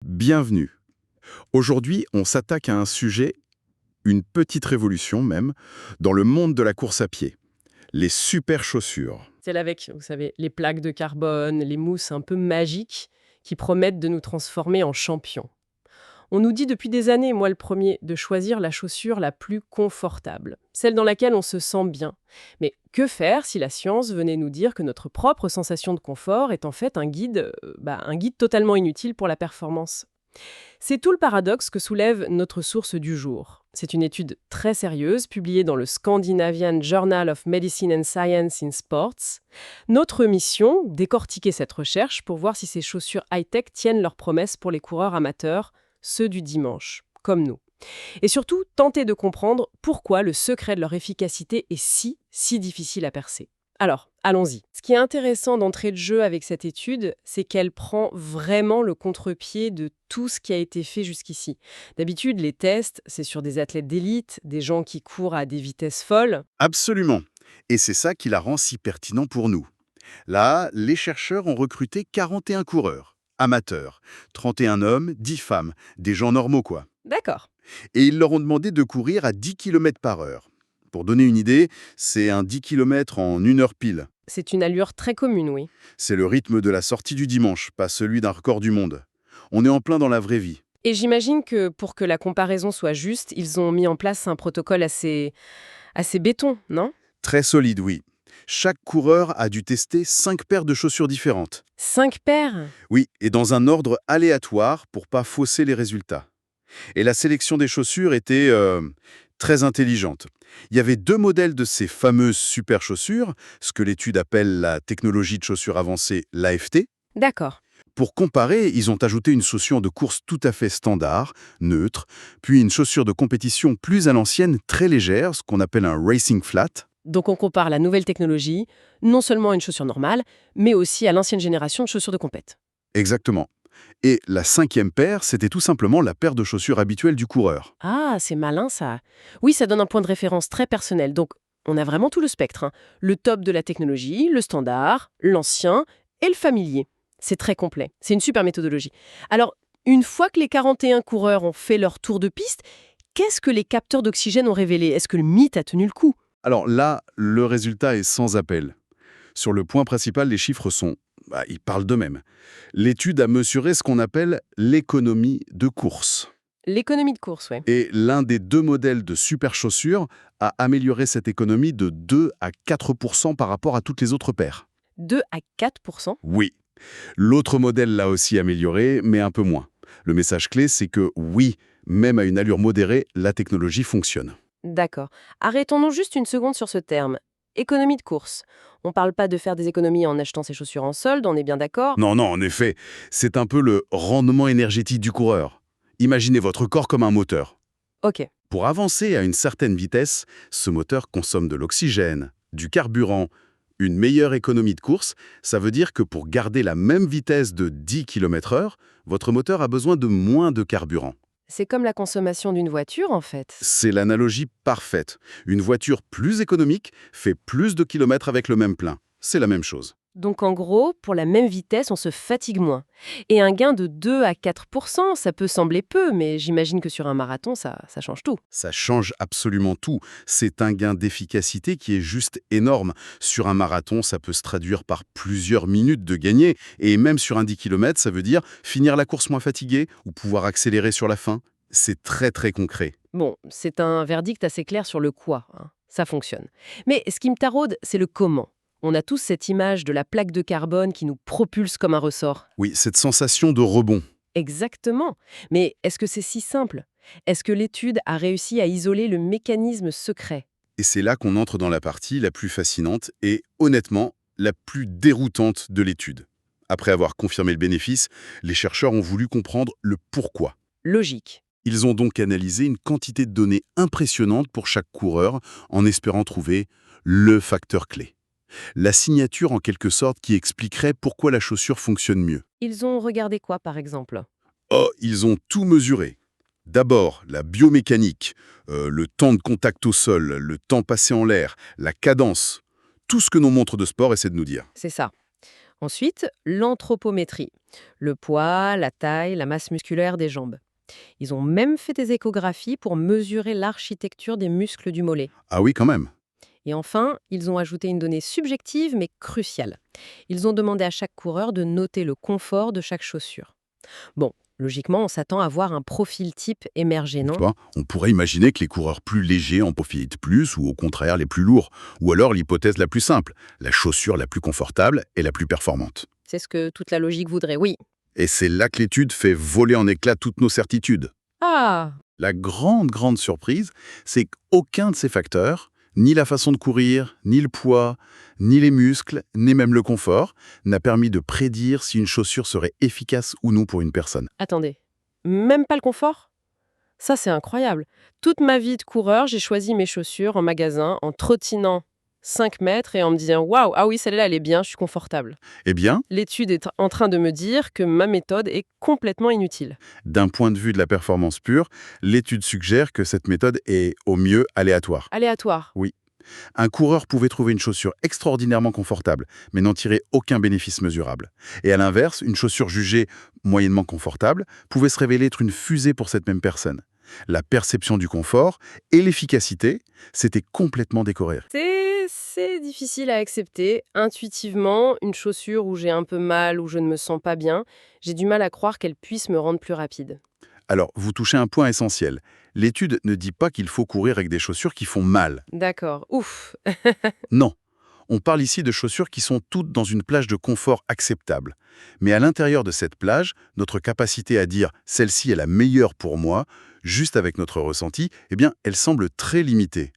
Bienvenue. Aujourd'hui, on s'attaque à un sujet, une petite révolution même, dans le monde de la course à pied. Les super chaussures. Celle avec, vous savez, les plaques de carbone, les mousses un peu magiques qui promettent de nous transformer en champions. On nous dit depuis des années, moi le premier, de choisir la chaussure la plus confortable, celle dans laquelle on se sent bien. Mais que faire si la science venait nous dire que notre propre sensation de confort est en fait un guide totalement inutile pour la performance? C'est tout le paradoxe que soulève notre source du jour. C'est une étude très sérieuse publiée dans le Scandinavian Journal of Medicine and Science in Sports. Notre mission, décortiquer cette recherche pour voir si ces chaussures high-tech tiennent leurs promesses pour les coureurs amateurs, ceux du dimanche, comme nous. Et surtout, tenter de comprendre pourquoi le secret de leur efficacité est si difficile à percer. Alors, allons-y. Ce qui est intéressant d'entrée de jeu avec cette étude, c'est qu'elle prend vraiment le contre-pied de tout ce qui a été fait jusqu'ici. D'habitude, les tests, c'est sur des athlètes d'élite, des gens qui courent à des vitesses folles. Absolument. Et c'est ça qui la rend si pertinent pour nous. Là, les chercheurs ont recruté 41 coureurs, amateurs, 31 hommes, 10 femmes, des gens normaux quoi. D'accord. Et ils leur ont demandé de courir à 10 km par heure. Pour donner une idée, c'est un 10 km en 1 heure pile. C'est une allure très commune, oui. C'est le rythme de la sortie du dimanche, pas celui d'un record du monde. On est en plein dans la vraie vie. Et j'imagine que pour que la comparaison soit juste, ils ont mis en place un protocole assez béton, non? Très solide, oui. Chaque coureur a dû tester 5 paires de chaussures différentes. 5 paires? Oui, et dans un ordre aléatoire pour pas fausser les résultats. Et la sélection des chaussures était très intelligente. Il y avait 2 modèles de ces fameuses super chaussures, ce que l'étude appelle la technologie de chaussures avancée, l'AFT. D'accord. Pour comparer, ils ont ajouté une chaussure de course tout à fait standard, neutre, puis une chaussure de compétition plus à l'ancienne, très légère, ce qu'on appelle un racing flat. Donc on compare la nouvelle technologie, non seulement à une chaussure normale, mais aussi à l'ancienne génération de chaussures de compète. Exactement. Et la 5e paire, c'était tout simplement la paire de chaussures habituelle du coureur. Ah, c'est malin ça. Oui, ça donne un point de référence très personnel. Donc on a vraiment tout le spectre, hein. Le top de la technologie, le standard, l'ancien et le familier. C'est très complet. C'est une super méthodologie. Alors, une fois que les 41 coureurs ont fait leur tour de piste, qu'est-ce que les capteurs d'oxygène ont révélé? Est-ce que le mythe a tenu le coup? Alors là, le résultat est sans appel. Sur le point principal, les chiffres ils parlent d'eux-mêmes. L'étude a mesuré ce qu'on appelle l'économie de course. L'économie de course, ouais. Et l'un des 2 modèles de super chaussures a amélioré cette économie de 2 à 4% par rapport à toutes les autres paires. 2 à 4%. Oui. L'autre modèle l'a aussi amélioré, mais un peu moins. Le message clé, c'est que oui, même à une allure modérée, la technologie fonctionne. D'accord. Arrêtons-nous juste une seconde sur ce terme. Économie de course. On parle pas de faire des économies en achetant ses chaussures en solde, on est bien d'accord? Non, en effet, c'est un peu le rendement énergétique du coureur. Imaginez votre corps comme un moteur. Ok. Pour avancer à une certaine vitesse, ce moteur consomme de l'oxygène, du carburant, une meilleure économie de course. Ça veut dire que pour garder la même vitesse de 10 km/h, votre moteur a besoin de moins de carburant. C'est comme la consommation d'une voiture, en fait. C'est l'analogie parfaite. Une voiture plus économique fait plus de kilomètres avec le même plein. C'est la même chose. Donc en gros, pour la même vitesse, on se fatigue moins. Et un gain de 2 à 4%, ça peut sembler peu, mais j'imagine que sur un marathon, ça change tout. Ça change absolument tout. C'est un gain d'efficacité qui est juste énorme. Sur un marathon, ça peut se traduire par plusieurs minutes de gagné. Et même sur un 10 km, ça veut dire finir la course moins fatigué ou pouvoir accélérer sur la fin. C'est très très concret. Bon, c'est un verdict assez clair sur le quoi, hein. Ça fonctionne. Mais ce qui me taraude, c'est le comment. On a tous cette image de la plaque de carbone qui nous propulse comme un ressort. Oui, cette sensation de rebond. Exactement. Mais est-ce que c'est si simple? Est-ce que l'étude a réussi à isoler le mécanisme secret? Et c'est là qu'on entre dans la partie la plus fascinante et, honnêtement, la plus déroutante de l'étude. Après avoir confirmé le bénéfice, les chercheurs ont voulu comprendre le pourquoi. Logique. Ils ont donc analysé une quantité de données impressionnante pour chaque coureur en espérant trouver le facteur clé. La signature en quelque sorte qui expliquerait pourquoi la chaussure fonctionne mieux. Ils ont regardé quoi, par exemple? Oh, ils ont tout mesuré. D'abord, la biomécanique, le temps de contact au sol, le temps passé en l'air, la cadence. Tout ce que nos montres de sport essaient de nous dire. C'est ça. Ensuite, l'anthropométrie. Le poids, la taille, la masse musculaire des jambes. Ils ont même fait des échographies pour mesurer l'architecture des muscles du mollet. Ah oui, quand même. Et enfin, ils ont ajouté une donnée subjective mais cruciale. Ils ont demandé à chaque coureur de noter le confort de chaque chaussure. Bon, logiquement, on s'attend à voir un profil type émerger, Tu non? vois, on pourrait imaginer que les coureurs plus légers en profitent plus, ou au contraire les plus lourds. Ou alors l'hypothèse la plus simple, la chaussure la plus confortable et la plus performante. C'est ce que toute la logique voudrait, oui. Et c'est là que l'étude fait voler en éclats toutes nos certitudes. Ah, La grande surprise, c'est qu'aucun de ces facteurs, ni la façon de courir, ni le poids, ni les muscles, ni même le confort, n'a permis de prédire si une chaussure serait efficace ou non pour une personne. attendez. Même pas le confort? Ça, c'est incroyable. Toute ma vie de coureur, j'ai choisi mes chaussures en magasin en trottinant 5 mètres et en me disant waouh, ah oui, celle-là, elle est bien, je suis confortable. Eh bien, L'étude est en train de me dire que ma méthode est complètement inutile. d'un point de vue de la performance pure, l'étude suggère que cette méthode est, au mieux, aléatoire. Aléatoire. Oui. Un coureur pouvait trouver une chaussure extraordinairement confortable, mais n'en tirer aucun bénéfice mesurable. Et à l'inverse, une chaussure jugée moyennement confortable pouvait se révéler être une fusée pour cette même personne. La perception du confort et l'efficacité, c'était complètement décorrélé. C'est difficile à accepter. Intuitivement, une chaussure où j'ai un peu mal, où je ne me sens pas bien, j'ai du mal à croire qu'elle puisse me rendre plus rapide. Alors, vous touchez un point essentiel. L'étude ne dit pas qu'il faut courir avec des chaussures qui font mal. D'accord. Ouf. Non. On parle ici de chaussures qui sont toutes dans une plage de confort acceptable. Mais à l'intérieur de cette plage, notre capacité à dire « celle-ci est la meilleure pour moi », juste avec notre ressenti, eh bien, elle semble très limitée.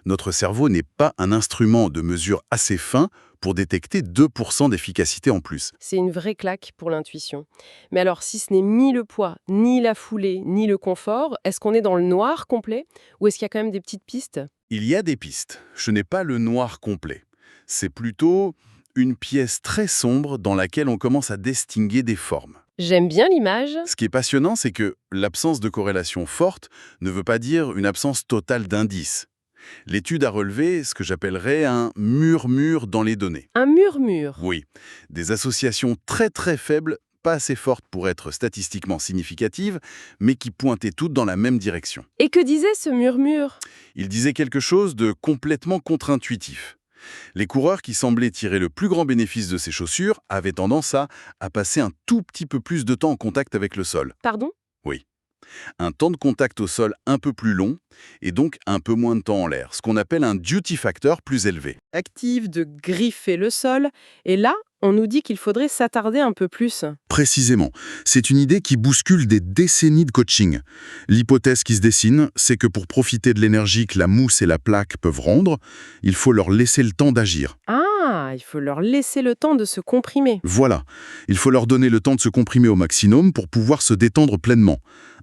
Notre cerveau n'est pas un instrument de mesure assez fin pour détecter 2% d'efficacité en plus. C'est une vraie claque pour l'intuition. Mais alors, si ce n'est ni le poids, ni la foulée, ni le confort, est-ce qu'on est dans le noir complet? Ou est-ce qu'il y a quand même des petites pistes? Il y a des pistes. Je n'ai pas le noir complet. C'est plutôt une pièce très sombre dans laquelle on commence à distinguer des formes. J'aime bien l'image. Ce qui est passionnant, c'est que l'absence de corrélation forte ne veut pas dire une absence totale d'indices. L'étude a relevé ce que j'appellerais un murmure dans les données. Un murmure. Oui, des associations très faibles, pas assez fortes pour être statistiquement significatives, mais qui pointaient toutes dans la même direction. Et que disait ce murmure? Il disait quelque chose de complètement contre-intuitif. Les coureurs qui semblaient tirer le plus grand bénéfice de ces chaussures avaient tendance à passer un tout petit peu plus de temps en contact avec le sol. Pardon? Oui. Un temps de contact au sol un peu plus long et donc un peu moins de temps en l'air, ce qu'on appelle un duty factor plus élevé. Active de griffer le sol. Et là, on nous dit qu'il faudrait s'attarder un peu plus. Précisément, c'est une idée qui bouscule des décennies de coaching. L'hypothèse qui se dessine, c'est que pour profiter de l'énergie que la mousse et la plaque peuvent rendre, il faut leur laisser le temps d'agir. Ah, il faut leur laisser le temps de se comprimer. Voilà, il faut leur donner le temps de se comprimer au maximum pour pouvoir se détendre pleinement.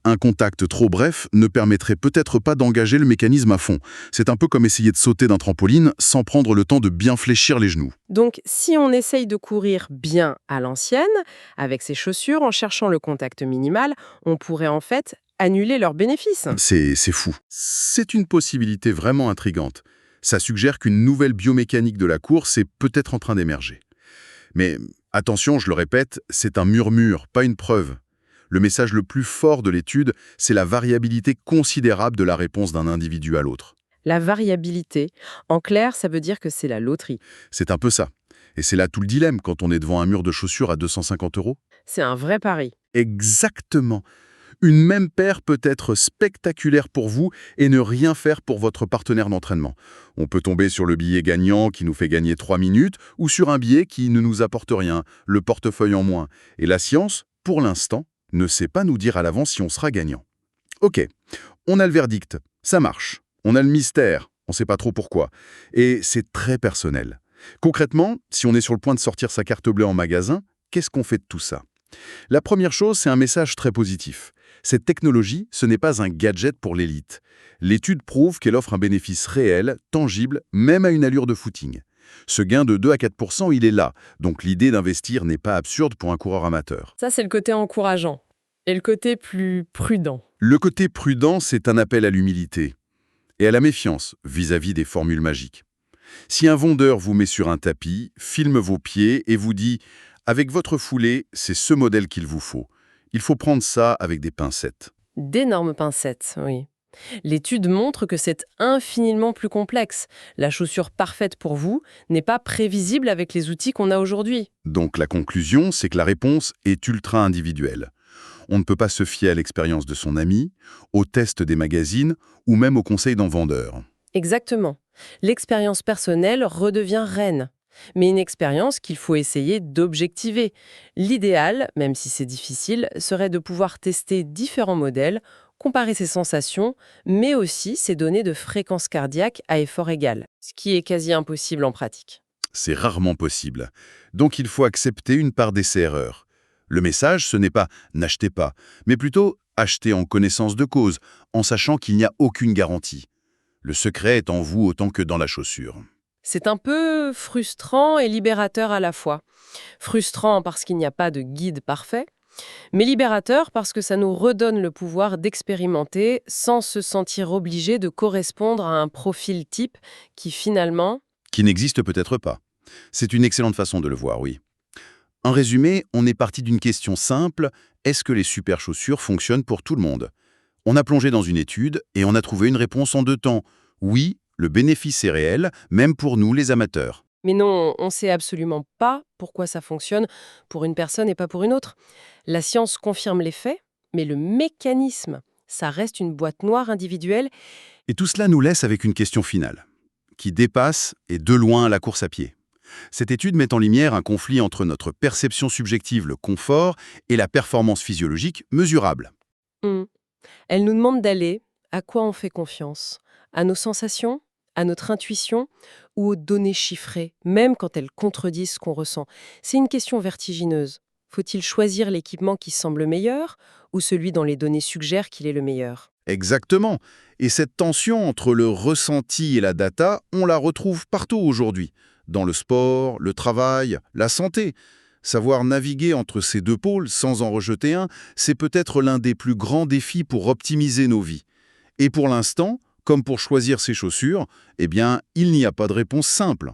Un contact trop bref ne permettrait peut-être pas d'engager le mécanisme à fond. C'est un peu comme essayer de sauter d'un trampoline sans prendre le temps de bien fléchir les genoux. Donc, si on essaye de courir bien à l'ancienne, avec ses chaussures, en cherchant le contact minimal, on pourrait en fait annuler leurs bénéfices. C'est fou. C'est une possibilité vraiment intrigante. Ça suggère qu'une nouvelle biomécanique de la course est peut-être en train d'émerger. Mais attention, je le répète, c'est un murmure, pas une preuve. Le message le plus fort de l'étude, c'est la variabilité considérable de la réponse d'un individu à l'autre. La variabilité, en clair, ça veut dire que c'est la loterie. C'est un peu ça. Et c'est là tout le dilemme quand on est devant un mur de chaussures à 250 €. C'est un vrai pari. Exactement. Une même paire peut être spectaculaire pour vous et ne rien faire pour votre partenaire d'entraînement. On peut tomber sur le billet gagnant qui nous fait gagner 3 minutes ou sur un billet qui ne nous apporte rien, le portefeuille en moins. Et la science, pour l'instant, ne sait pas nous dire à l'avance si on sera gagnant. Ok, on a le verdict, ça marche. On a le mystère, on ne sait pas trop pourquoi. Et c'est très personnel. Concrètement, si on est sur le point de sortir sa carte bleue en magasin, qu'est-ce qu'on fait de tout ça? La première chose, c'est un message très positif. Cette technologie, ce n'est pas un gadget pour l'élite. L'étude prouve qu'elle offre un bénéfice réel, tangible, même à une allure de footing. Ce gain de 2 à 4%, il est là, donc l'idée d'investir n'est pas absurde pour un coureur amateur. Ça, c'est le côté encourageant. Et le côté plus prudent. Le côté prudent, c'est un appel à l'humilité et à la méfiance vis-à-vis des formules magiques. Si un vendeur vous met sur un tapis, filme vos pieds et vous dit Avec votre foulée, c'est ce modèle qu'il vous faut. Il faut prendre ça avec des pincettes. D'énormes pincettes, oui. L'étude montre que c'est infiniment plus complexe. La chaussure parfaite pour vous n'est pas prévisible avec les outils qu'on a aujourd'hui. Donc la conclusion, c'est que la réponse est ultra individuelle. On ne peut pas se fier à l'expérience de son ami, aux tests des magazines ou même aux conseils d'un vendeur. Exactement. L'expérience personnelle redevient reine. Mais une expérience qu'il faut essayer d'objectiver. L'idéal, même si c'est difficile, serait de pouvoir tester différents modèles, comparer ses sensations, mais aussi ses données de fréquence cardiaque à effort égal, ce qui est quasi impossible en pratique. C'est rarement possible. Donc il faut accepter une part d'essai-erreur. Le message, ce n'est pas «n'achetez pas», mais plutôt «achetez en connaissance de cause», en sachant qu'il n'y a aucune garantie. Le secret est en vous autant que dans la chaussure. C'est un peu frustrant et libérateur à la fois. Frustrant parce qu'il n'y a pas de guide parfait, mais libérateur parce que ça nous redonne le pouvoir d'expérimenter sans se sentir obligé de correspondre à un profil type qui finalement... Qui n'existe peut-être pas. C'est une excellente façon de le voir, oui. En résumé, on est parti d'une question simple, est-ce que les super chaussures fonctionnent pour tout le monde? On a plongé dans une étude et on a trouvé une réponse en 2 temps. Oui, le bénéfice est réel, même pour nous les amateurs. Mais non, on ne sait absolument pas pourquoi ça fonctionne pour une personne et pas pour une autre. La science confirme les faits, mais le mécanisme, ça reste une boîte noire individuelle. Et tout cela nous laisse avec une question finale, qui dépasse et de loin la course à pied. Cette étude met en lumière un conflit entre notre perception subjective, le confort, et la performance physiologique mesurable. Hmm. Elle nous demande d'aller, à quoi on fait confiance? À nos sensations? À notre intuition? Ou aux données chiffrées, même quand elles contredisent ce qu'on ressent? C'est une question vertigineuse. Faut-il choisir l'équipement qui semble meilleur ou celui dont les données suggèrent qu'il est le meilleur? Exactement. Et cette tension entre le ressenti et la data, on la retrouve partout aujourd'hui. Dans le sport, le travail, la santé. Savoir naviguer entre ces 2 pôles sans en rejeter un, c'est peut-être l'un des plus grands défis pour optimiser nos vies. Et pour l'instant, comme pour choisir ses chaussures, eh bien, il n'y a pas de réponse simple.